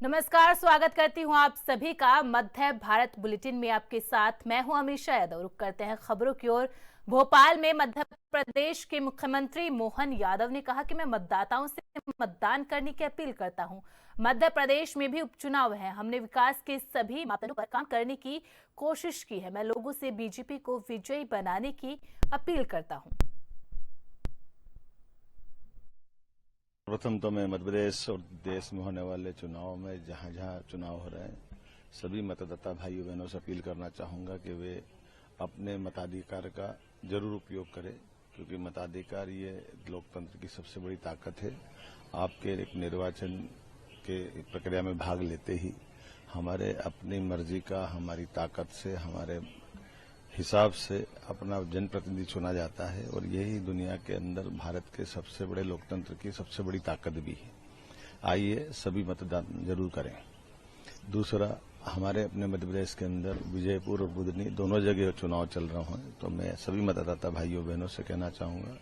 नमस्कार, स्वागत करती हूं आप सभी का मध्य भारत बुलेटिन में। आपके साथ मैं हूं अमीषा यादव। रुक करते हैं खबरों की ओर। भोपाल में मध्य प्रदेश के मुख्यमंत्री मोहन यादव ने कहा कि मैं मतदाताओं से मतदान करने की अपील करता हूं। मध्य प्रदेश में भी उपचुनाव है, हमने विकास के सभी मापदंडों पर काम करने की कोशिश की है। मैं लोगों से बीजेपी को विजयी बनाने की अपील करता हूं। प्रथम तो मैं मध्य प्रदेश और देश में होने वाले चुनाव में जहां जहां चुनाव हो रहे हैं सभी मतदाता भाइयों बहनों से अपील करना चाहूंगा कि वे अपने मताधिकार का जरूर उपयोग करें, क्योंकि मताधिकार ये लोकतंत्र की सबसे बड़ी ताकत है। आपके एक निर्वाचन के प्रक्रिया में भाग लेते ही हमारे अपनी मर्जी का, हमारी ताकत से, हमारे हिसाब से अपना जनप्रतिनिधि चुना जाता है और यही दुनिया के अंदर भारत के सबसे बड़े लोकतंत्र की सबसे बड़ी ताकत भी है। आइए सभी मतदान जरूर करें। दूसरा, हमारे अपने मध्य प्रदेश के अंदर विजयपुर और बुधनी दोनों जगह चुनाव चल रहे हैं, तो मैं सभी मतदाता भाइयों बहनों से कहना चाहूंगा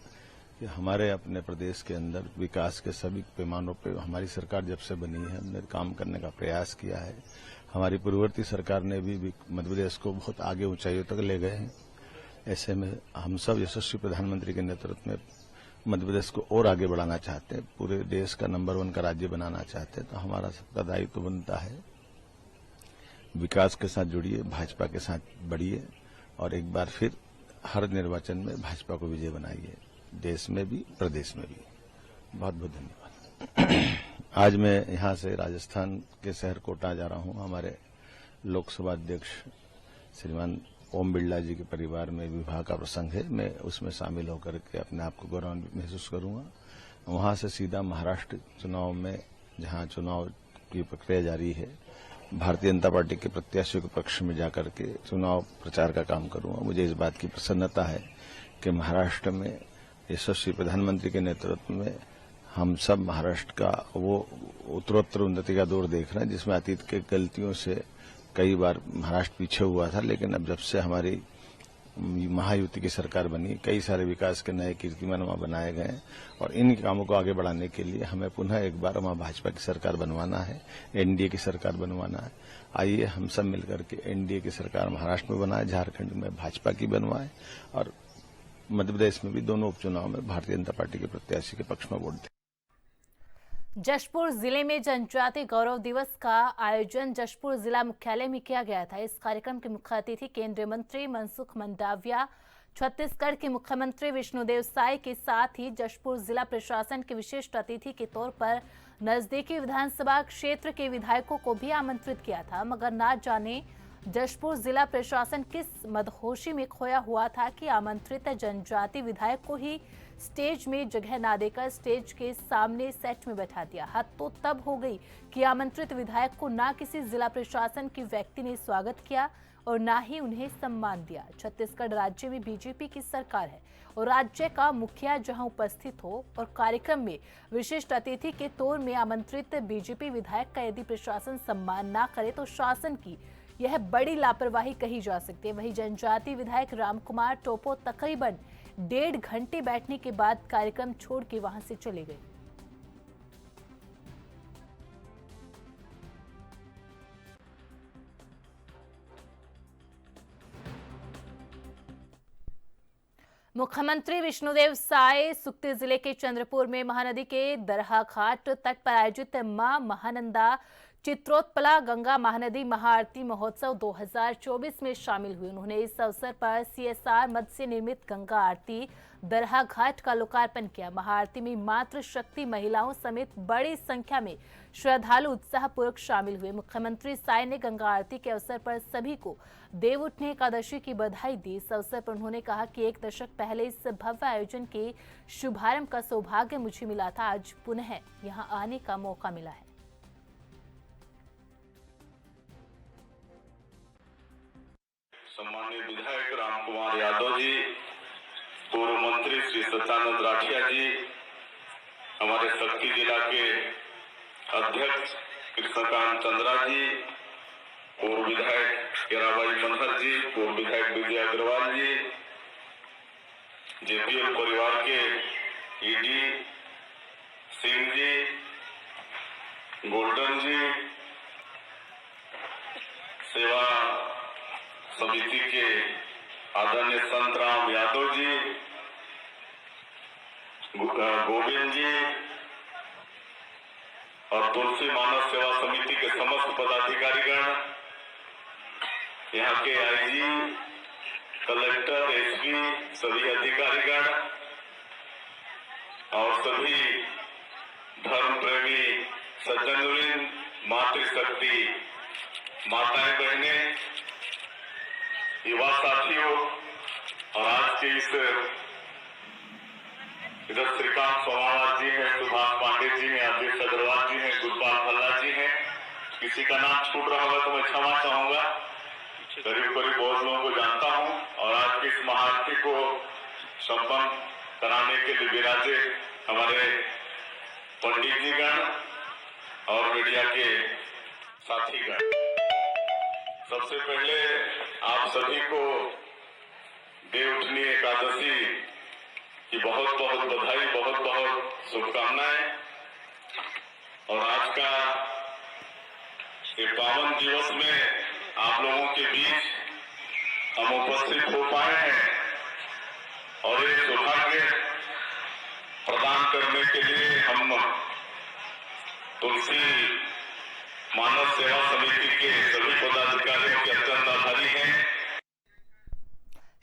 कि हमारे अपने प्रदेश के अंदर विकास के सभी पैमानों पर हमारी सरकार जब से बनी है हमने काम करने का प्रयास किया है। हमारी पूर्ववर्ती सरकार ने भी मध्य प्रदेश को बहुत आगे ऊंचाइयों तक ले गए हैं। ऐसे में हम सब यशस्वी प्रधानमंत्री के नेतृत्व में मध्य प्रदेश को और आगे बढ़ाना चाहते हैं, पूरे देश का नंबर 1 का राज्य बनाना चाहते हैं। तो हमारा सबका दायित्व बनता है विकास के साथ जुड़िए, भाजपा के साथ बढ़िए और एक बार फिर हर निर्वाचन में भाजपा को विजय बनाइए, देश में भी प्रदेश में भी। बहुत बहुत धन्यवाद। आज मैं यहां से राजस्थान के शहर कोटा जा रहा हूं। हमारे लोकसभा अध्यक्ष श्रीमान ओम बिरला जी के परिवार में विवाह का प्रसंग है। मैं उसमें शामिल होकर के अपने आप को गौरवान्वित महसूस करूंगा। वहां से सीधा महाराष्ट्र चुनाव में, जहां चुनाव की प्रक्रिया जारी है, भारतीय जनता पार्टी के प्रत्याशियों के पक्ष में जाकर के चुनाव प्रचार का काम करूंगा। मुझे इस बात की प्रसन्नता है कि महाराष्ट्र में यशस्वी प्रधानमंत्री के नेतृत्व में हम सब महाराष्ट्र का वो उत्तरोत्तर उन्नति का दौर देख रहे हैं, जिसमें अतीत के गलतियों से कई बार महाराष्ट्र पीछे हुआ था। लेकिन अब जब से हमारी महायुति की सरकार बनी, कई सारे विकास के नए कीर्तिमान वहां बनाए गए और इन कामों को आगे बढ़ाने के लिए हमें पुनः एक बार वहां भाजपा की सरकार बनवाना है, एनडीए की सरकार बनवाना है। आइए हम सब मिलकर के एनडीए की सरकार महाराष्ट्र में बनाए, झारखंड में भाजपा की बनवाए और मध्य प्रदेश में भी दोनों उपचुनाव में भारतीय जनता पार्टी के प्रत्याशी के पक्ष में वोट दें। जशपुर जिले में जनजाति गौरव दिवस का आयोजन जशपुर जिला मुख्यालय में किया गया था। इस कार्यक्रम के मुख्य अतिथि केंद्रीय मंत्री मनसुख मंडाविया, छत्तीसगढ़ के मुख्यमंत्री विष्णुदेव साय के साथ ही जशपुर जिला प्रशासन के विशिष्ट अतिथि के तौर पर नजदीकी विधानसभा क्षेत्र के विधायकों को भी आमंत्रित किया था। मगर ना जाने जशपुर जिला प्रशासन किस मदहोशी में खोया हुआ था कि आमंत्रित जनजाति विधायक को ही स्टेज में जगह ना देकर स्टेज के सामने सेट में बैठा दिया। हद तो तब हो गई कि आमंत्रित विधायक को ना किसी जिला प्रशासन के व्यक्ति ने स्वागत किया और ना ही उन्हें सम्मान दिया। छत्तीसगढ़ राज्य में बीजेपी की सरकार है और राज्य का मुखिया जहां उपस्थित हो और कार्यक्रम में विशिष्ट अतिथि के तौर में आमंत्रित बीजेपी विधायक का यदि प्रशासन सम्मान ना करे तो शासन की यह बड़ी लापरवाही कही जा सकती है। वहीं जनजाति विधायक रामकुमार टोपो तकरीबन 1.5 घंटे बैठने के बाद कार्यक्रम छोड़ के वहां से चले गए। मुख्यमंत्री विष्णुदेव साय सुकती जिले के चंद्रपुर में महानदी के दरहा घाट तट पर आयोजित मां महानंदा चित्रोत्पला गंगा महानदी महाआरती महोत्सव 2024 में शामिल हुए। उन्होंने इस अवसर पर सीएसआर मद से निर्मित गंगा आरती दरहा घाट का लोकार्पण किया। महाआरती में मातृ शक्ति महिलाओं समेत बड़ी संख्या में श्रद्धालु उत्साहपूर्वक शामिल हुए। मुख्यमंत्री साय ने गंगा आरती के अवसर पर सभी को देव उठनी एकादशी की बधाई दी। इस अवसर पर उन्होंने कहा कि 1 दशक पहले इस भव्य आयोजन के शुभारंभ का सौभाग्य मुझे मिला था, आज पुनः यहाँ आने का मौका मिला है। सम्मानित विधायक रामकुमार यादव जी, पूर्व मंत्री श्री सत्यानंद राठिया जी, हमारे शक्ति जिला के अध्यक्ष कृष्णकांत चंद्रा जी, पूर्व विधायक केराबाई मनहर जी, पूर्व विधायक विजय अग्रवाल जी, जेपीएल परिवार के ईडी सिंह जी, गोल्डन जी, सेवा समिति के आदरणीय संतराम यादव जी, गोविंद जी और तुलसी मानव सेवा समिति के समस्त पदाधिकारीगण, यहाँ के आईजी, कलेक्टर, एसपी, सभी अधिकारीगण और सभी धर्म प्रेमी सज्जनवृंद, मातृशक्ति माताएं बहनें, युवा साथियों और आज के इधर श्रीकांत सोमावास जी हैं, सुभाष पांडे जी हैं, अध्यक्ष अग्रवाल जी हैं, गुरपाल भल्ला जी हैं। किसी का नाम छूट रहा होगा तो मैं क्षमा चाहूंगा। करीब करीब बहुत लोगों को जानता हूं और आज की इस महाआरती को संपन्न कराने के लिए विराजे हमारे पंडित जी गण और मीडिया के साथीगण। सबसे पहले आप सभी को देवउठनी एकादशी की बहुत बहुत बधाई, बहुत बहुत शुभकामनाएं। और आज का ये पावन दिवस में आप लोगों के बीच हम उपस्थित हो पाए हैं और ये सौभाग्य प्रदान करने के लिए हम तुलसी मानव सेवा समिति के सभी पदाधिकारियों के अत्यंत आभारी हैं।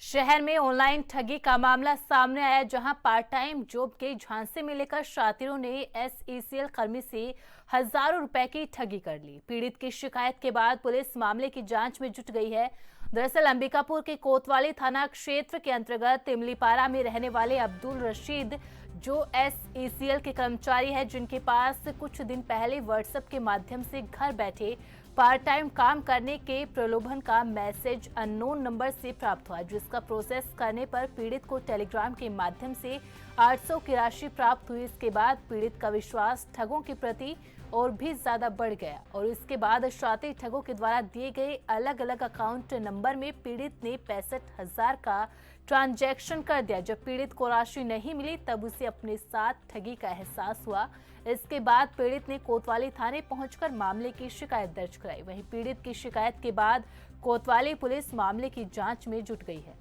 शहर में ऑनलाइन ठगी का मामला सामने आया, जहां पार्ट टाइम जॉब के झांसे में लेकर शातिरों ने एसईसीएल कर्मी से हजारों रुपए की ठगी कर ली। पीड़ित की शिकायत के बाद पुलिस मामले की जांच में जुट गई है। दरअसल अंबिकापुर के कोतवाली थाना क्षेत्र के अंतर्गत तिमलीपारा में रहने वाले अब्दुल रशीद, जो एसईसीएल के कर्मचारी है, जिनके पास कुछ दिन पहले व्हाट्सएप के माध्यम से घर बैठे पार्ट टाइम काम करने के प्रलोभन का मैसेज अननोन नंबर से प्राप्त हुआ, जिसका प्रोसेस करने पर पीड़ित को टेलीग्राम के माध्यम से 800 की राशि प्राप्त हुई। इसके बाद पीड़ित का विश्वास ठगों के प्रति और भी ज्यादा बढ़ गया और इसके बाद शातिर ठगों के द्वारा दिए गए अलग अलग अकाउंट नंबर में पीड़ित ने 65,000 का ट्रांजैक्शन कर दिया। जब पीड़ित को राशि नहीं मिली तब उसे अपने साथ ठगी का एहसास हुआ। इसके बाद पीड़ित ने कोतवाली थाने पहुंचकर मामले की शिकायत दर्ज कराई। वहीं पीड़ित की शिकायत के बाद कोतवाली पुलिस मामले की जांच में जुट गई है।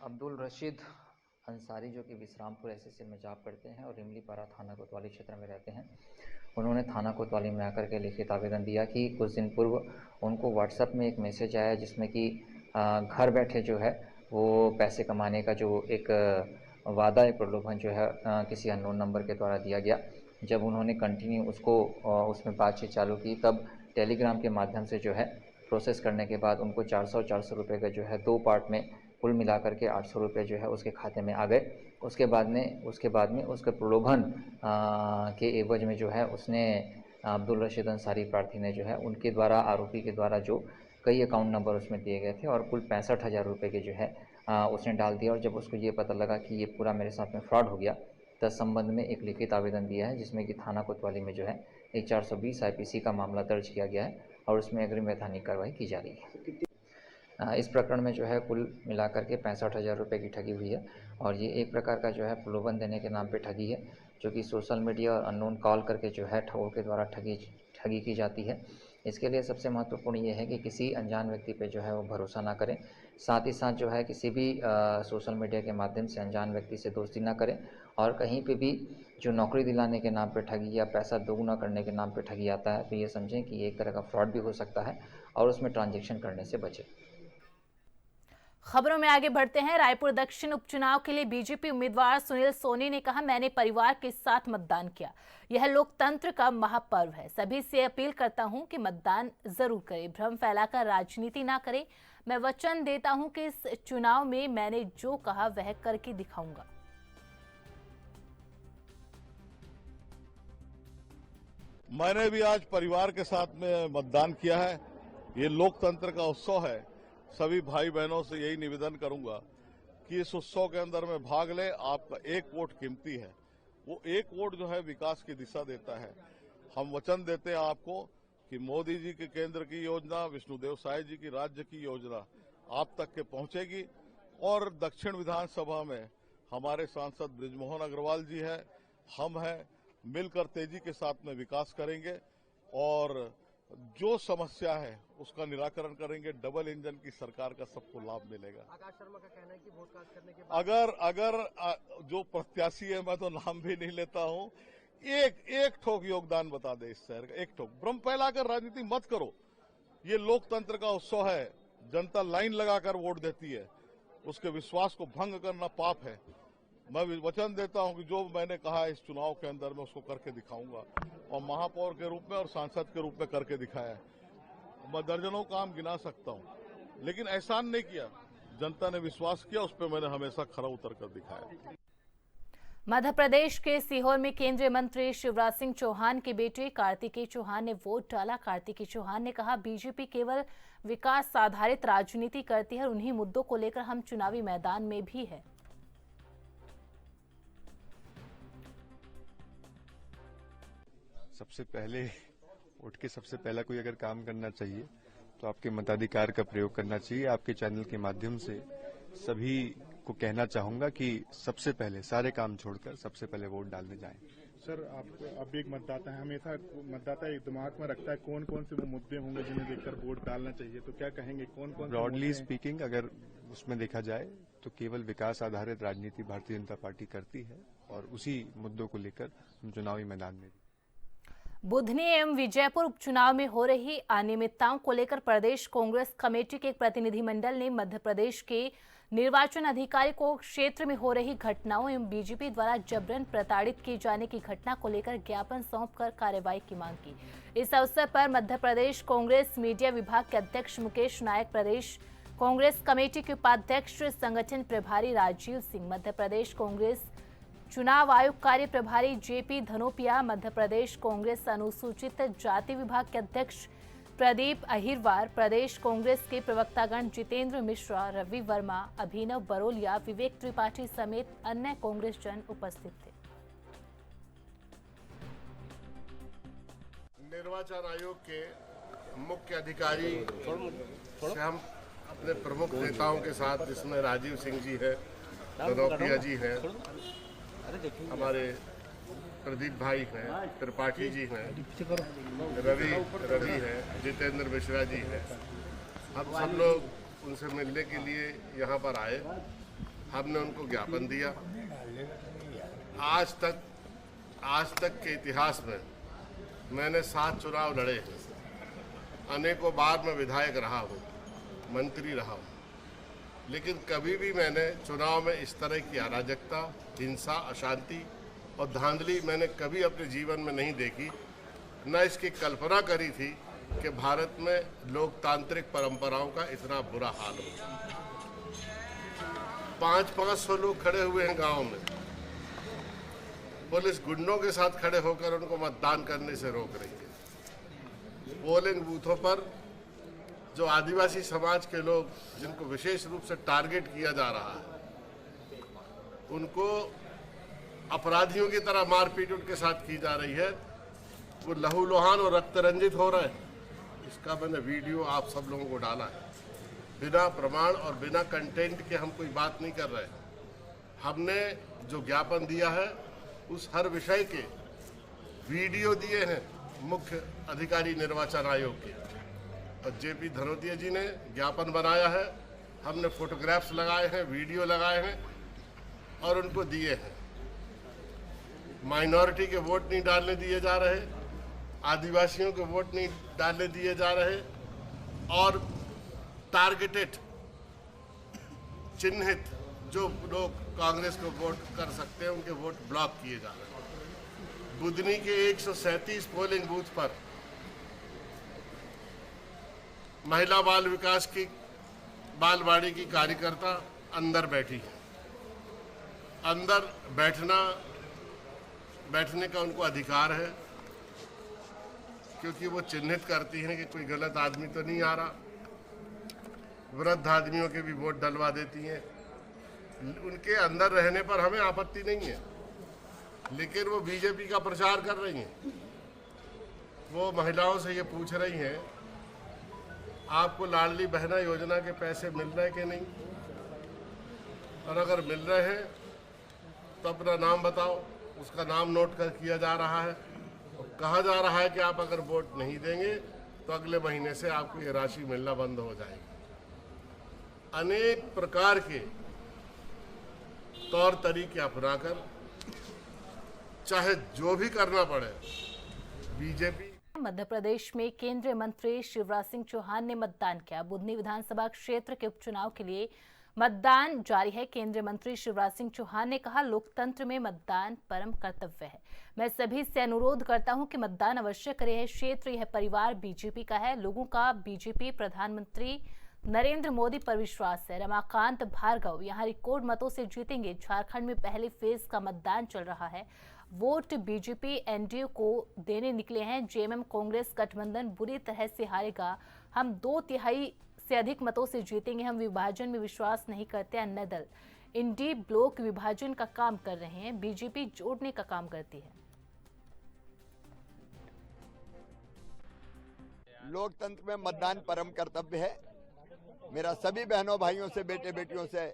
अब्दुल रशीद अंसारी, जो कि विश्रामपुर एसएससी में जॉब करते हैं और इमलीपारा थाना कोतवाली क्षेत्र में रहते हैं, उन्होंने थाना कोतवाली में आकर के लिखित आवेदन दिया कि कुछ दिन पूर्व उनको व्हाट्सएप में एक मैसेज आया जिसमें कि घर बैठे जो है वो पैसे कमाने का जो एक वादा, एक प्रलोभन जो है किसी अननोन नंबर के द्वारा दिया गया। जब उन्होंने कंटिन्यू उसको उसमें बातचीत चालू की, तब टेलीग्राम के माध्यम से जो है प्रोसेस करने के बाद उनको 400 रुपये का जो है 2 पार्ट में कुल मिलाकर के 800 रुपये जो है उसके खाते में आ गए। उसके बाद में उसके प्रलोभन के एवज में जो है उसने अब्दुल रशीद अंसारी प्रार्थी ने जो है उनके द्वारा, आरोपी के द्वारा जो कई अकाउंट नंबर उसमें दिए गए थे और कुल 65,000 रुपये के जो है उसने डाल दिया। और जब उसको ये पता लगा कि ये पूरा मेरे साथ में फ्रॉड हो गया, तत्संबंध में एक लिखित आवेदन दिया है जिसमें कि थाना कोतवाली में जो है एक 420 IPC का मामला दर्ज किया गया है और उसमें अग्रिम वैधानिक कार्रवाई की जा रही है। इस प्रकरण में जो है कुल मिलाकर के 65,000 रुपये की ठगी हुई है और ये एक प्रकार का जो है प्रलोभन देने के नाम पे ठगी है, जो कि सोशल मीडिया और अननोन कॉल करके जो है ठगों के द्वारा ठगी की जाती है। इसके लिए सबसे महत्वपूर्ण ये है कि किसी अनजान व्यक्ति पे जो है वो भरोसा ना करें। साथ ही साथ जो है किसी भी सोशल मीडिया के माध्यम से अनजान व्यक्ति से दोस्ती ना करें और कहीं पे भी जो नौकरी दिलाने के नाम पे ठगी या पैसा दोगुना करने के नाम पे ठगी आता है तो ये समझें कि ये एक तरह का फ्रॉड भी हो सकता है और उसमें ट्रांजैक्शन करने से बचें। खबरों में आगे बढ़ते हैं। रायपुर दक्षिण उपचुनाव के लिए बीजेपी उम्मीदवार सुनील सोनी ने कहा, मैंने परिवार के साथ मतदान किया। यह लोकतंत्र का महापर्व है। सभी से अपील करता हूं कि मतदान जरूर करें, भ्रम फैलाकर राजनीति ना करें। मैं वचन देता हूं कि इस चुनाव में मैंने जो कहा वह करके दिखाऊंगा। मैंने भी आज परिवार के साथ में मतदान किया है। ये लोकतंत्र का उत्सव है। सभी भाई बहनों से यही निवेदन करूंगा कि इस उत्सव के अंदर में भाग लें। आपका एक वोट कीमती है। वो एक वोट जो है विकास की दिशा देता है। हम वचन देते हैं आपको कि मोदी जी के केंद्र की योजना, विष्णुदेव साय जी की राज्य की योजना आप तक के पहुंचेगी। और दक्षिण विधानसभा में हमारे सांसद बृजमोहन अग्रवाल जी है, हम हैं मिलकर तेजी के साथ में विकास करेंगे और जो समस्या है उसका निराकरण करेंगे। डबल इंजन की सरकार का सबको लाभ मिलेगा। आकाश शर्मा का कहना है कि वोट कास्ट करने के बाद अगर जो प्रत्याशी है, मैं तो नाम भी नहीं लेता हूं, एक ठोक योगदान बता दे इस शहर का, एक ठोक। भ्रम फैलाकर राजनीति मत करो। ये लोकतंत्र का उत्सव है। जनता लाइन लगाकर वोट देती है, उसके विश्वास को भंग करना पाप है। मैं वचन देता हूं कि जो मैंने कहा इस चुनाव के अंदर मैं उसको करके दिखाऊंगा और महापौर के रूप में और सांसद के रूप में करके दिखाया है। मैं दर्जनों काम गिना सकता हूं, लेकिन एहसान नहीं किया। जनता ने विश्वास किया, उस पर मैंने हमेशा खरा उतर कर दिखाया। मध्य प्रदेश के सीहोर में केंद्रीय मंत्री शिवराज सिंह चौहान के बेटे कार्तिकेय चौहान ने वोट डाला। कार्तिकेय चौहान ने कहा, बीजेपी केवल विकास आधारित राजनीति करती है और उन्हीं मुद्दों को लेकर हम चुनावी मैदान में भी है। सबसे पहले उठ के सबसे पहला कोई अगर काम करना चाहिए तो आपके मताधिकार का प्रयोग करना चाहिए। आपके चैनल के माध्यम से सभी को कहना चाहूंगा कि सबसे पहले सारे काम छोड़कर सबसे पहले वोट डालने जाएं। सर, आप एक मतदाता हैं, हमेशा मतदाता एक दिमाग में रखता है कौन कौन से वो मुद्दे होंगे जिन्हें देखकर वोट डालना चाहिए, तो क्या कहेंगे कौन कौन? ब्रॉडली स्पीकिंग अगर उसमें देखा जाए तो केवल विकास आधारित राजनीति भारतीय जनता पार्टी करती है और उसी मुद्दों को लेकर हम चुनावी मैदान में। बुधनी एवं विजयपुर उपचुनाव में हो रही अनियमितताओं को लेकर प्रदेश कांग्रेस कमेटी के एक प्रतिनिधिमंडल ने मध्य प्रदेश के निर्वाचन अधिकारी को क्षेत्र में हो रही घटनाओं एवं बीजेपी द्वारा जबरन प्रताड़ित किए जाने की घटना को लेकर ज्ञापन सौंपकर कार्रवाई की मांग की। इस अवसर पर मध्य प्रदेश कांग्रेस मीडिया विभाग के अध्यक्ष मुकेश नायक, प्रदेश कांग्रेस कमेटी के उपाध्यक्ष संगठन प्रभारी राजीव सिंह, मध्य प्रदेश कांग्रेस चुनाव आयोग कार्य प्रभारी जेपी धनोपिया, मध्य प्रदेश कांग्रेस अनुसूचित जाति विभाग के अध्यक्ष प्रदीप अहिरवार, प्रदेश कांग्रेस के प्रवक्तागण जितेंद्र मिश्रा, रवि वर्मा, अभिनव बरोलिया, विवेक त्रिपाठी समेत अन्य कांग्रेस जन उपस्थित थे। निर्वाचन आयोग के मुख्य अधिकारी से हम अपने प्रमुख नेताओं के साथ, जिसमें राजीव सिंह जी है, धनोपिया जी है, हमारे प्रदीप भाई हैं, त्रिपाठी जी हैं, रवि है, जितेंद्र मिश्रा जी हैं। हम सब लोग उनसे मिलने के लिए यहाँ पर आए। हमने उनको ज्ञापन दिया। आज तक के इतिहास में मैंने 7 चुनाव लड़े हैं। अनेकों बार मैं विधायक रहा हूँ, मंत्री रहा हूँ, लेकिन कभी भी मैंने चुनाव में इस तरह की अराजकता, हिंसा, अशांति और धांधली मैंने कभी अपने जीवन में नहीं देखी। न इसकी कल्पना करी थी कि भारत में लोकतांत्रिक परंपराओं का इतना बुरा हाल हो। 500 लोग खड़े हुए हैं गांव में, पुलिस गुंडों के साथ खड़े होकर उनको मतदान करने से रोक रही है। पोलिंग बूथों पर जो आदिवासी समाज के लोग, जिनको विशेष रूप से टारगेट किया जा रहा है, उनको अपराधियों की तरह मारपीट उनके साथ की जा रही है। वो लहूलुहान और रक्त रंजित हो रहे हैं। इसका मैंने वीडियो आप सब लोगों को डाला है। बिना प्रमाण और बिना कंटेंट के हम कोई बात नहीं कर रहे। हमने जो ज्ञापन दिया है उस हर विषय के वीडियो दिए हैं मुख्य अधिकारी निर्वाचन आयोग के, और जेपी धनोपिया जी ने ज्ञापन बनाया है। हमने फोटोग्राफ्स लगाए हैं, वीडियो लगाए हैं और उनको दिए हैं। माइनॉरिटी के वोट नहीं डालने दिए जा रहे, आदिवासियों के वोट नहीं डालने दिए जा रहे, और टारगेटेड, चिन्हित जो लोग कांग्रेस को वोट कर सकते हैं उनके वोट ब्लॉक किए जा रहे हैं। बुधनी के 137 पोलिंग बूथ पर महिला बाल विकास की बालवाड़ी की कार्यकर्ता अंदर बैठी है। अंदर बैठने का उनको अधिकार है, क्योंकि वो चिन्हित करती हैं कि कोई गलत आदमी तो नहीं आ रहा। वृद्ध आदमियों के भी वोट डलवा देती हैं। उनके अंदर रहने पर हमें आपत्ति नहीं है, लेकिन वो बीजेपी का प्रचार कर रही हैं। वो महिलाओं से ये पूछ रही हैं, आपको लाडली बहना योजना के पैसे मिल रहे कि नहीं, और अगर मिल रहे हैं तो अपना नाम बताओ, उसका नाम नोट कर किया जा रहा है। कहा जा रहा है कि आप अगर वोट नहीं देंगे तो अगले महीने से आपको ये राशि मिलना बंद हो जाएगी। अनेक प्रकार के तौर तरीके अपनाकर चाहे जो भी करना पड़े बीजेपी। मध्य प्रदेश में केंद्रीय मंत्री शिवराज सिंह चौहान ने मतदान किया। बुधनी विधानसभा क्षेत्र के उपचुनाव के लिए मतदान जारी है। केंद्रीय मंत्री शिवराज सिंह चौहान ने कहा, लोकतंत्र में मतदान परम कर्तव्य है। मैं सभी से अनुरोध करता हूं कि मतदान अवश्य करें। यह क्षेत्र, यह परिवार बीजेपी का है। लोगों का बीजेपी प्रधानमंत्री नरेंद्र मोदी पर विश्वास है। रमाकांत भार्गव यहां रिकॉर्ड मतों से जीतेंगे। झारखंड में पहले फेज का मतदान चल रहा है। वोट बीजेपी एनडीए को देने निकले हैं। जेएमएम कांग्रेस गठबंधन बुरी तरह से हारेगा। हम 2/3 से अधिक मतों से जीतेंगे। हम विभाजन में विश्वास नहीं करते। अन्य दल इंडी ब्लॉक विभाजन का काम कर रहे हैं। बीजेपी जोड़ने का काम करती है। लोकतंत्र में मतदान परम कर्तव्य है। मेरा सभी बहनों भाइयों से, बेटे बेटियों से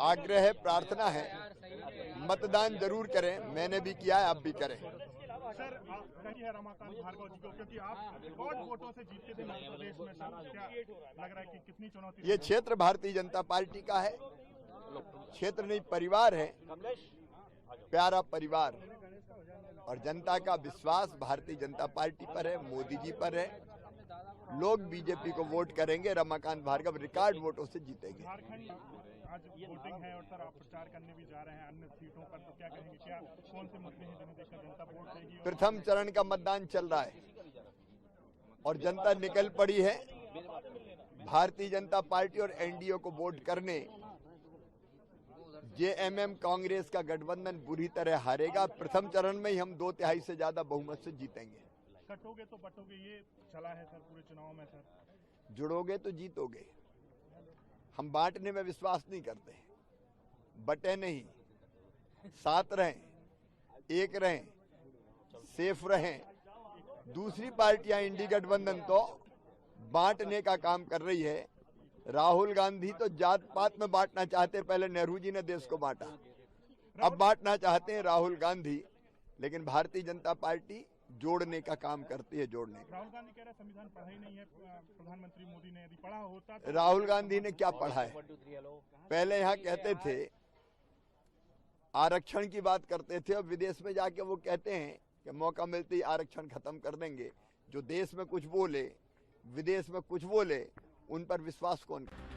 आग्रह है, प्रार्थना है, मतदान जरूर करें। मैंने भी किया है, आप भी करें। सर, कही है रमाकांत भार्गव जी को, क्योंकि आप रिकॉर्ड वोटों से जीते थे मध्य प्रदेश में। सर, क्या लग रहा है कि कितनी चुनौती? ये क्षेत्र भारतीय जनता पार्टी का है। क्षेत्र नहीं, परिवार है, प्यारा परिवार। और जनता का विश्वास भारतीय जनता पार्टी पर है, मोदी जी पर है। लोग बीजेपी को वोट करेंगे। रमाकांत भार्गव रिकॉर्ड वोटों से जीतेंगे। झारखंड आज वोटिंग है और सर आप प्रचार करने भी जा रहे हैं अन्य सीटों पर, तो क्या कहेंगे, क्या कौन से मुद्दे हैं जिन्हें देखकर जनता वोट देगी? प्रथम चरण का मतदान चल रहा है और जनता निकल पड़ी है भारतीय जनता पार्टी और एनडीए को वोट करने। जेएमएम कांग्रेस का गठबंधन बुरी तरह हारेगा। प्रथम चरण में ही हम 2/3 से ज्यादा बहुमत से जीतेंगे। कटोगे तो बटोगे, ये चला है सर पूरे चुनाव में। सर, जुड़ोगे तो जीतोगे। हम बांटने में विश्वास नहीं करते, बटे नहीं। साथ रहें, एक रहें, सेफ रहें। दूसरी पार्टियां इंडी गठबंधन तो बांटने का काम कर रही है। राहुल गांधी तो जात पात में बांटना चाहते। पहले नेहरू जी ने देश को बांटा, अब बांटना चाहते हैं राहुल गांधी। लेकिन भारतीय जनता पार्टी जोड़ने का काम करती है, जोड़ने का। राहुल गांधी कह रहे संविधान पढ़ा ही नहीं है प्रधानमंत्री मोदी ने। यदि पढ़ा होता तो राहुल गांधी ने क्या पढ़ा है? पहले यहाँ कहते थे, आरक्षण की बात करते थे, और विदेश में जाके वो कहते हैं कि मौका मिलते ही आरक्षण खत्म कर देंगे। जो देश में कुछ बोले, विदेश में कुछ बोले, उन पर विश्वास कौन करे?